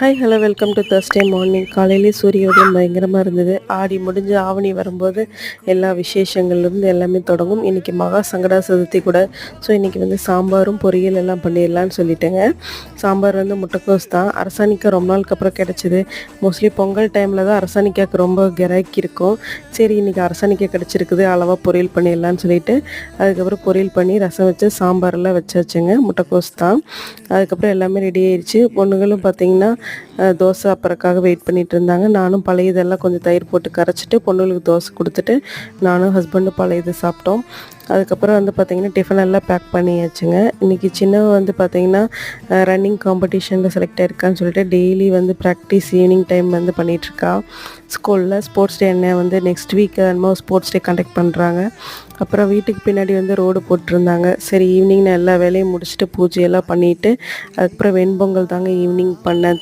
Hi hello welcome to Thursday morning. காலையிலே சூரிய உதயம் பயங்கரமாக இருந்தது. ஆடி முடிஞ்சு ஆவணி வரும்போது எல்லா விசேஷங்கள்லேருந்து எல்லாமே தொடங்கும். இன்றைக்கி மகா சங்கடா சதுர்த்தி கூட. ஸோ இன்றைக்கி வந்து சாம்பாரும் பொரியல் எல்லாம் பண்ணிடலான்னு சொல்லிட்டேங்க. சாம்பார் வந்து முட்டைக்கோஸ் தான். அரசாணிக்காய் ரொம்ப நாளுக்கு அப்புறம் கிடச்சிது. மோஸ்ட்லி பொங்கல் டைமில் தான் அரசாணிக்காய்க்கு ரொம்ப கிராக்கி இருக்கும். சரி இன்றைக்கி அரசாணிக்காய் கிடச்சிருக்குது, அளவாக பொரியல் பண்ணிடலான்னு சொல்லிட்டு அதுக்கப்புறம் பொரியல் பண்ணி ரசம் வச்சு சாம்பாரெல்லாம் வச்சாச்சுங்க. முட்டைக்கோஸ் தான். அதுக்கப்புறம் எல்லாமே ரெடி ஆயிடுச்சு. பொண்ணுங்களும் பார்த்திங்கன்னா தோசை அப்புறக்காக வெயிட் பண்ணிகிட்டு இருந்தாங்க. நானும் பழையதெல்லாம் கொஞ்சம் தயிர் போட்டு கரைச்சிட்டு பொண்ணுங்களுக்கு தோசை கொடுத்துட்டு நானும் ஹஸ்பண்டும் பழையது சாப்பிட்டோம். அதுக்கப்புறம் வந்து பார்த்திங்கன்னா டிஃபன் எல்லாம் பேக் பண்ணியாச்சுங்க. இன்றைக்கி சின்னவ வந்து பார்த்திங்கன்னா ரன்னிங் காம்படிஷனில் செலக்ட் ஆகிருக்கான்னு சொல்லிட்டு டெய்லி வந்து ப்ராக்டிஸ் ஈவினிங் டைம் வந்து பண்ணிகிட்ருக்கா. ஸ்கூலில் ஸ்போர்ட்ஸ் டே என்ன வந்து நெக்ஸ்ட் வீக் என்னமோ ஸ்போர்ட்ஸ் டே கண்டக்ட் பண்ணுறாங்க. அப்புறம் வீட்டுக்கு பின்னாடி வந்து ரோடு போட்டிருந்தாங்க. சரி ஈவினிங் நான் எல்லா வேலையும் முடிச்சுட்டு பூஜையெல்லாம் பண்ணிவிட்டு அதுக்கப்புறம் வெண்பொங்கல் தாங்க ஈவினிங் பண்ணேன்.